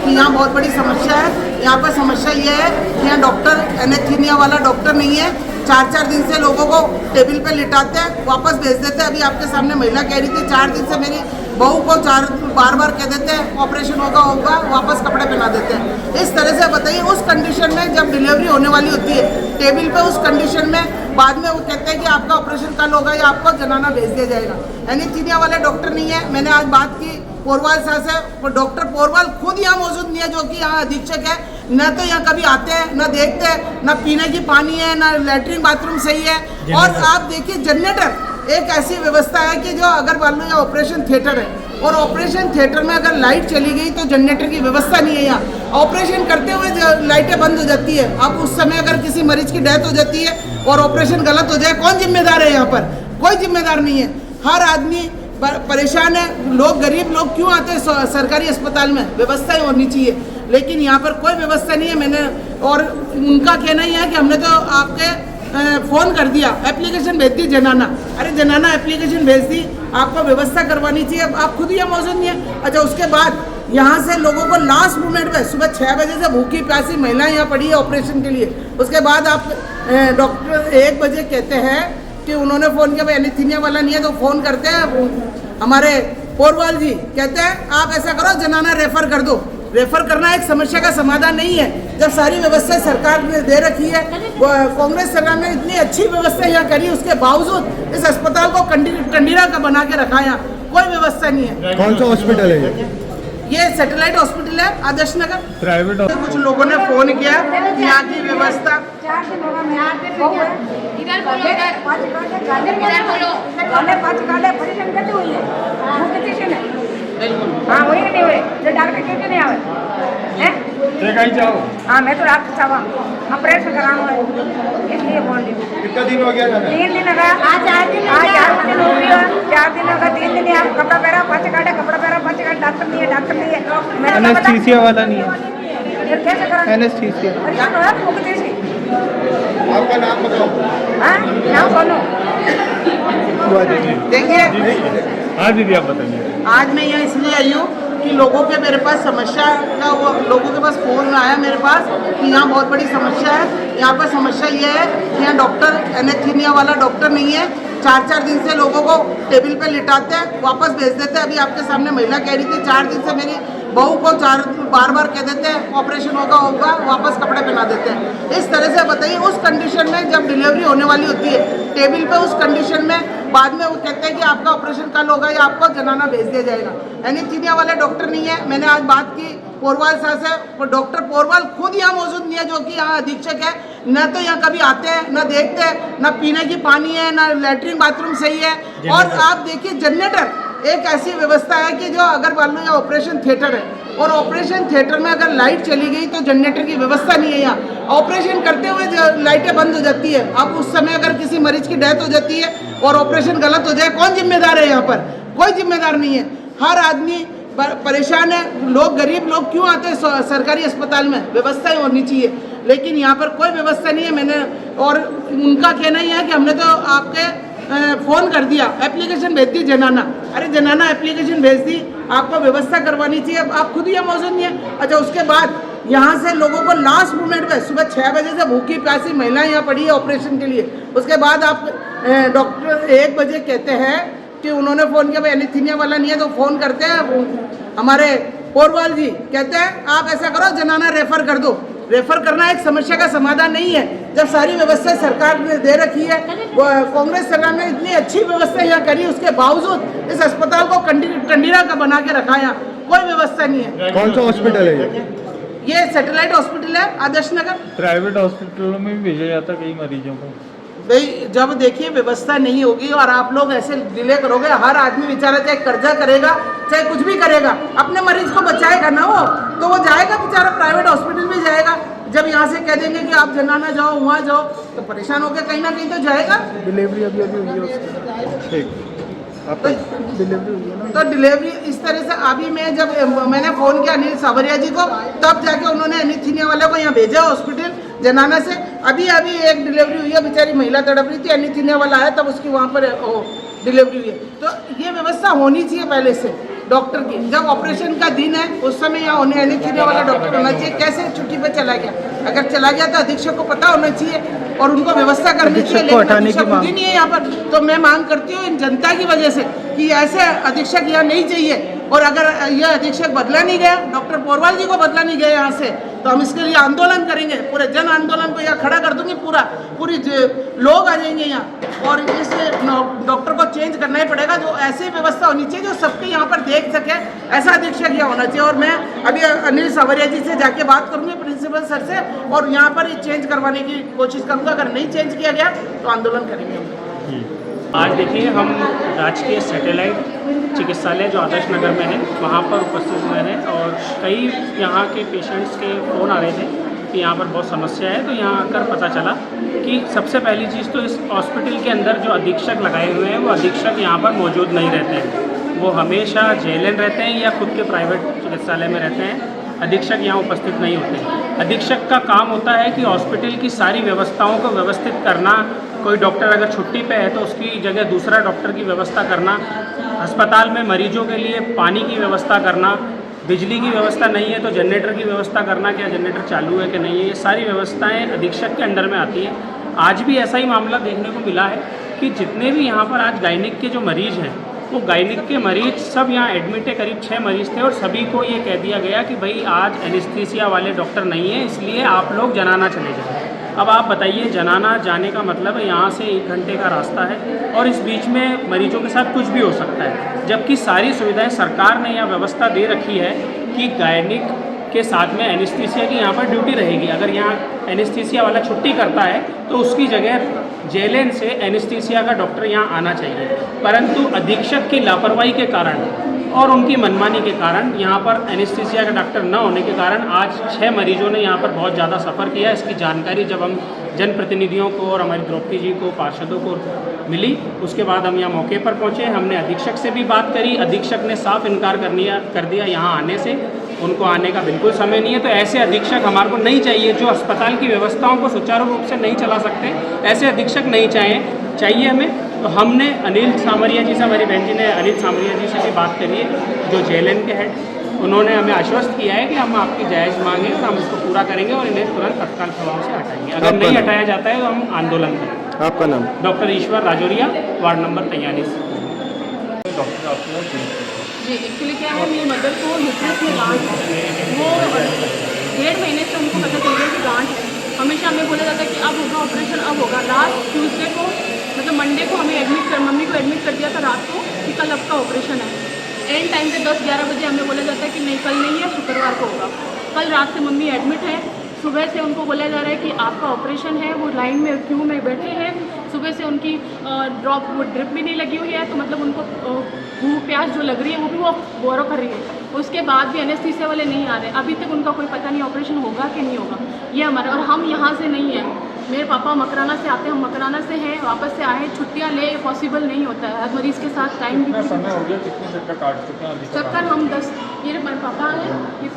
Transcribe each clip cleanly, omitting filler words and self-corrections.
कि यहाँ बहुत बड़ी समस्या है। यहाँ पर समस्या ये है कि यहाँ डॉक्टर एनेस्थीसिया वाला डॉक्टर नहीं है। 4-4 दिन से लोगों को टेबल पे लिटाते हैं, वापस भेज देते हैं। अभी आपके सामने महिला कह रही थी 4 दिन से मेरी बहू को बार कह देते हैं ऑपरेशन होगा, वापस कपड़े पहना देते हैं। इस तरह से बताइए, उस कंडीशन में जब डिलीवरी होने वाली होती है टेबल पे, उस कंडीशन में बाद में वो कहते हैं कि आपका ऑपरेशन कल होगा या आपको जनाना भेज दिया जाएगा। एनेस्थीसिया वाले डॉक्टर नहीं है। मैंने आज बात की पोरवाल साहब से, डॉक्टर पोरवाल खुद यहाँ मौजूद नहीं है, जो कि यहाँ अधीक्षक है। न तो यहाँ कभी आते हैं, न देखते हैं, न पीने की पानी है, न लैट्रिन बाथरूम सही है। और आप देखिए जनरेटर एक ऐसी व्यवस्था है कि जो अगर मान लो यहाँ ऑपरेशन थिएटर है और ऑपरेशन थिएटर में अगर लाइट चली गई तो जनरेटर की व्यवस्था नहीं है। यहाँ ऑपरेशन करते हुए लाइटें बंद हो जाती है। अब उस समय अगर किसी मरीज की डेथ हो जाती है और ऑपरेशन गलत हो जाए, कौन जिम्मेदार है? यहाँ पर कोई जिम्मेदार नहीं है। हर आदमी परेशान है। लोग, गरीब लोग क्यों आते हैं सरकारी अस्पताल में? व्यवस्था होनी चाहिए, लेकिन यहाँ पर कोई व्यवस्था नहीं है। मैंने और उनका कहना ही है कि हमने तो आपके फ़ोन कर दिया, एप्लीकेशन भेज दी जनाना। अरे जनाना एप्लीकेशन भेज दी, आपको व्यवस्था करवानी चाहिए। अब आप खुद यहाँ मौजूद नहीं है। अच्छा, उसके बाद यहाँ से लोगों को लास्ट मोमेंट पे सुबह 6 बजे से भूखी प्यासी महिलाएं यहाँ पड़ी है ऑपरेशन के लिए। उसके बाद आप डॉक्टर 1 बजे कहते हैं कि उन्होंने फ़ोन किया, भाई एनेस्थीसिया वाला नहीं है, तो फ़ोन करते हैं हमारे पोरवाल जी, कहते हैं आप ऐसा करो जनाना रेफ़र कर दो। रेफर करना एक समस्या का समाधान नहीं है। जब सारी व्यवस्था सरकार ने दे रखी है, कांग्रेस सरकार ने इतनी अच्छी व्यवस्था यहाँ करी, उसके बावजूद इस अस्पताल को कंडीरा का बना के रखा। यहाँ कोई व्यवस्था नहीं है। कौन सा हॉस्पिटल है ये? सैटेलाइट हॉस्पिटल है आदर्श नगर, प्राइवेट। कुछ लोगों ने फोन किया, यहाँ की व्यवस्था हाँ वही नहीं हुए जो डॉक्टर क्यों नहीं आवे हैं? हाँ मैं तो रात चाहवा ऑपरेशन कराना है, इसलिए बोल रही हूँ। कितना दिन हो गया? 3 दिन होगा। आज 4 दिन हो गया। 4 दिन होगा, 3 दिन आप कपड़ा पहरा, 5 काटे कपड़ा पहरा, 5 काटे डॉक्टर नहीं है, डॉक्टर नहीं है। एनेस्थीसिया वाला नहीं है। फिर कैसे करा? एनेस्थीसिया। परेशान हो रहा है मुझे से। आपका नाम बताओ। हाँ नाम सोनू। देखिए, हाँ दीदी आप बताइए। आज मैं यहाँ इसलिए आई हूँ कि लोगों के मेरे पास समस्या का लोगों के पास फ़ोन आया मेरे पास कि यहाँ बहुत बड़ी समस्या है। यहाँ पर समस्या ये है कि यहाँ डॉक्टर एनेस्थीसिया वाला डॉक्टर नहीं है। 4-4 दिन से लोगों को टेबल पे लिटाते हैं, वापस भेज देते हैं। अभी आपके सामने महिला कह रही थी 4 दिन से मेरी बहू को बार कह देते हैं ऑपरेशन होगा, वापस कपड़े पहना देते हैं। इस तरह से बताइए, उस कंडीशन में जब डिलीवरी होने वाली होती है टेबल पे, उस कंडीशन में बाद में वो कहते हैं कि आपका ऑपरेशन कल होगा या आपको जनाना भेज दिया जाएगा। एनेस्थीसिया वाले डॉक्टर नहीं है। मैंने आज बात की पोरवाल साहब से, डॉक्टर पोरवाल खुद यहाँ मौजूद नहीं है, जो कि यहाँ अधीक्षक है। न तो यहाँ कभी आते हैं, न देखते हैं, न पीने की पानी है, न लैट्रिन बाथरूम सही है। और आप देखिए जनरेटर एक ऐसी व्यवस्था है कि जो अगर मान लो यहाँ ऑपरेशन थिएटर है और ऑपरेशन थिएटर में अगर लाइट चली गई तो जनरेटर की व्यवस्था नहीं है। यहाँ ऑपरेशन करते हुए लाइटें बंद हो जाती है। अब उस समय अगर किसी मरीज की डेथ हो जाती है और ऑपरेशन गलत हो जाए, कौन जिम्मेदार है? यहाँ पर कोई जिम्मेदार नहीं है। हर आदमी परेशान है। लोग, गरीब लोग क्यों आते हैं सरकारी अस्पताल में? व्यवस्था होनी चाहिए, लेकिन यहाँ पर कोई व्यवस्था नहीं है। मैंने और उनका कहना ही है कि हमने तो आपके फ़ोन कर दिया, एप्लीकेशन भेज दी जनाना। अरे जनाना एप्लीकेशन भेज दी, आपको व्यवस्था करवानी चाहिए। अब आप खुद यहाँ मौजूद नहीं है। अच्छा, उसके बाद यहाँ से लोगों को लास्ट मोमेंट पे सुबह 6 बजे से भूखी प्यासी महिलाएं यहाँ पड़ी है ऑपरेशन के लिए। उसके बाद आप डॉक्टर 1 बजे कहते हैं कि उन्होंने फ़ोन किया, भाई एनेस्थीसिया वाला नहीं है, तो फ़ोन करते हैं हमारे पोरवाल जी, कहते हैं आप ऐसा करो जनाना रेफ़र कर दो। रेफर करना एक समस्या का समाधान नहीं है। जब सारी व्यवस्था सरकार ने दे रखी है, कांग्रेस सरकार ने इतनी अच्छी व्यवस्था यहाँ करी, उसके बावजूद इस अस्पताल को कंडीरा का बना के रखा। यहाँ कोई व्यवस्था नहीं है। कौन सा हॉस्पिटल है ये? सैटेलाइट हॉस्पिटल है आदर्श नगर, प्राइवेट हॉस्पिटलों में भी भेजा जाता कई मरीजों को। भाई जब देखिए व्यवस्था नहीं होगी और आप लोग ऐसे डिले करोगे, हर आदमी बेचारा चाहे कर्जा करेगा चाहे कुछ भी करेगा, अपने मरीज को बचाएगा ना वो, तो वो जाएगा बेचारा प्राइवेट हॉस्पिटल में जाएगा। जब यहाँ से कह देंगे कि आप जनाना जाओ, वहाँ जाओ, तो परेशान होकर कहीं ना कहीं तो जाएगा। डिलीवरी अभी हुई है उसकी। ठीक, तो डिलीवरी हुई है ना? तो डिलीवरी इस तरह से अभी मैंने फ़ोन किया अनिल सावरिया जी को, तब जाके उन्होंने एनेस्थीसिया वाले को यहाँ भेजा हॉस्पिटल जनाना से। अभी एक डिलीवरी हुई है, बेचारी महिला तड़प रही थी, एनेस्थीसिया वाला आया तब उसकी वहाँ पर डिलीवरी हुई है। तो ये व्यवस्था होनी चाहिए पहले से। डॉक्टर की, जब ऑपरेशन का दिन है उस समय यहाँ होने एनेस्थीसिया वाला डॉक्टर होना चाहिए, कैसे छुट्टी पे चला गया? अगर चला गया तो अधीक्षक को पता होना चाहिए और उनको व्यवस्था करनी चाहिए, लेकिन अधीक्षक खुद ही नहीं है यहाँ पर। तो मैं मांग करती हूँ इन जनता की वजह से कि ऐसे अधीक्षक यहाँ नहीं चाहिए, और अगर यह अधीक्षक बदला नहीं गया, डॉक्टर पोरवाल जी को बदला नहीं गया यहाँ से, तो हम इसके लिए आंदोलन करेंगे, पूरे जन आंदोलन को यहाँ खड़ा कर दूंगी, पूरी लोग आ जाएंगे यहाँ, और इस डॉक्टर को चेंज करना ही पड़ेगा। जो ऐसी व्यवस्था होनी चाहिए जो सबके यहाँ पर देख सके, ऐसा अधीक्षक यहाँ होना चाहिए। और मैं अभी अनिल सावरिया जी से जाके बात करूंगी प्रिंसिपल सर से, और यहाँ पर चेंज करवाने की कोशिश करूंगा। अगर नहीं चेंज किया गया तो आंदोलन करेंगे। आज देखिए हम राजकीय सैटेलाइट चिकित्सालय जो आदर्श नगर में है वहाँ पर उपस्थित हुए हैं, और कई यहाँ के पेशेंट्स के फ़ोन आ रहे थे कि यहाँ पर बहुत समस्या है। तो यहाँ आकर पता चला कि सबसे पहली चीज़ तो इस हॉस्पिटल के अंदर जो अधीक्षक लगाए हुए हैं वो अधीक्षक यहाँ पर मौजूद नहीं रहते हैं, वो हमेशा जेएलएन रहते हैं या खुद के प्राइवेट चिकित्सालय में रहते हैं। अधीक्षक यहाँ उपस्थित नहीं होते। अधीक्षक का काम होता है कि हॉस्पिटल की सारी व्यवस्थाओं को व्यवस्थित करना, कोई डॉक्टर अगर छुट्टी पे है तो उसकी जगह दूसरा डॉक्टर की व्यवस्था करना, अस्पताल में मरीजों के लिए पानी की व्यवस्था करना, बिजली की व्यवस्था नहीं है तो जनरेटर की व्यवस्था करना, क्या जनरेटर चालू है कि नहीं है, ये सारी व्यवस्थाएं अधीक्षक के अंडर में आती हैं। आज भी ऐसा ही मामला देखने को मिला है कि जितने भी यहाँ पर आज गायनिक के जो मरीज़ हैं वो गायनिक के मरीज सब यहाँ एडमिट है, करीब 6 मरीज़ थे, और सभी को ये कह दिया गया कि भाई आज एनेस्थीसिया वाले डॉक्टर नहीं है, इसलिए आप लोग जनाना चले जाए। अब आप बताइए, जनाना जाने का मतलब है यहाँ से 1 घंटे का रास्ता है, और इस बीच में मरीजों के साथ कुछ भी हो सकता है, जबकि सारी सुविधाएं सरकार ने यहाँ व्यवस्था दे रखी है कि गायनिक के साथ में एनेस्थीसिया की यहाँ पर ड्यूटी रहेगी। अगर यहाँ एनेस्थीसिया वाला छुट्टी करता है तो उसकी जगह जेएलएन से एनेस्थीसिया का डॉक्टर यहाँ आना चाहिए, परंतु अधीक्षक की लापरवाही के कारण और उनकी मनमानी के कारण यहाँ पर एनेस्थीसिया का डॉक्टर न होने के कारण आज 6 मरीजों ने यहाँ पर बहुत ज़्यादा सफ़र किया। इसकी जानकारी जब हम जनप्रतिनिधियों को और हमारी द्रौपदी जी को, पार्षदों को मिली, उसके बाद हम यहाँ मौके पर पहुँचे। हमने अधीक्षक से भी बात करी, अधीक्षक ने साफ इनकार कर दिया यहाँ आने से, उनको आने का बिल्कुल समय नहीं है। तो ऐसे अधीक्षक हमारे को नहीं चाहिए जो अस्पताल की व्यवस्थाओं को सुचारू रूप से नहीं चला सकते, ऐसे अधीक्षक नहीं चाहिए हमें। तो हमने अनिल सामरिया जी से, हमारी बहन जी ने अनिल सामरिया जी से भी बात करी है जो जेएलएन के हेड, उन्होंने हमें आश्वस्त किया है कि हम आपकी जायज़ मांगे और हम इसको पूरा करेंगे और इन्हें तुरंत तत्काल प्रभाव से हटाएंगे। अगर नहीं हटाया जाता है तो हम आंदोलन करेंगे। आपका नाम? डॉक्टर ईश्वर राजौरिया, वार्ड नंबर 43। जी, एक्चुअली क्या है, मेरी मदर को यूट्रस में गांठ है, वो 1.5 महीने से उनको पता चल गया कि गांठ है। हमेशा हमें बोला जाता है कि अब होगा ऑपरेशन, अब होगा। लास्ट ट्यूसडे को, मतलब मंडे को हमें मम्मी को एडमिट कर दिया था रात को कि कल आपका ऑपरेशन है। एंड टाइम पे 10-11 बजे हमें बोला जाता है कि नहीं, कल नहीं है, शुक्रवार को होगा। कल रात से मम्मी एडमिट है, सुबह से उनको बोला जा रहा है कि आपका ऑपरेशन है, वो लाइन में क्यू में बैठे हैं। सुबह से उनकी ड्रिप भी नहीं लगी हुई है, तो मतलब उनको भूख प्यास जो लग रही है वो भी वो गौरव कर रही है। उसके बाद भी एनेस्थीसिया वाले नहीं आ रहे, अभी तक उनका कोई पता नहीं ऑपरेशन होगा कि नहीं होगा। ये हमारा, और हम यहाँ से नहीं हैं, मेरे पापा मकराना से आते हैं, हम मकराना से हैं, वापस से आए, छुट्टियाँ ले, पॉसिबल नहीं होता है। हर मरीज़ के साथ टाइम भी समय हो गया, कितने चक्कर काट चुके हैं? चक्कर हम 10, ये मेरे पापा हैं,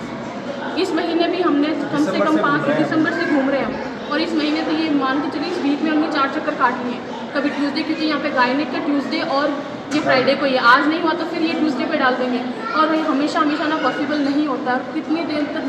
इस महीने भी हमने कम से कम 5 दिसंबर से घूम रहे हैं, और इस महीने तो ये मान के चलिए इस वीक में हमने 4 चक्कर काट लिए हैं। कभी ट्यूसडे, क्योंकि यहाँ पे गायनिक का ट्यूसडे और ये फ्राइडे को, ये आज नहीं हुआ तो फिर ये ट्यूसडे पे डाल देंगे, और ये हमेशा ना पॉसिबल नहीं होता। कितनी देर तक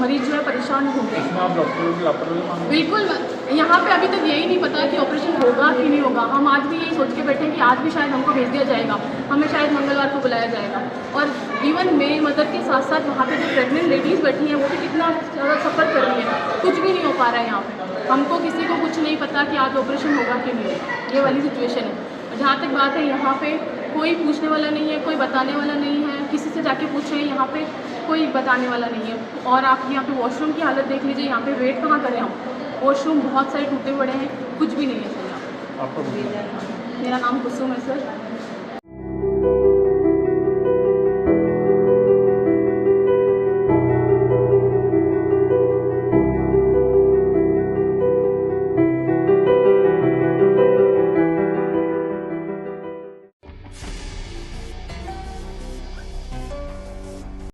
मरीज जो है परेशान होते हैं। बिल्कुल, यहाँ पे अभी तक यही नहीं पता कि ऑपरेशन होगा कि नहीं होगा। हम आज भी यही सोच के बैठे हैं कि आज भी शायद हमको भेज दिया जाएगा, हमें शायद मंगलवार को बुलाया जाएगा। और इवन मेरी मदर के साथ साथ वहाँ पे जो प्रेग्नेंट लेडीज़ बैठी हैं वो भी कितना ज़्यादा सफ़र कर रही है, कुछ भी नहीं हो पा रहा है यहाँ पे। हमको किसी को कुछ नहीं पता कि आज ऑपरेशन होगा कि नहीं होगा, ये वाली सिचुएशन है। जहाँ तक बात है, यहाँ पे कोई पूछने वाला नहीं है, कोई बताने वाला नहीं है। किसी से जाके पूछ रहे हैं, यहाँ पे कोई बताने वाला नहीं है। और आप यहाँ पे वॉशरूम की हालत देख लीजिए, यहाँ पे वेट कहाँ करें हम, वॉशरूम बहुत सारे टूटे पड़े हैं, कुछ भी नहीं है सर। आपका? मेरा नाम कुसुम है सर।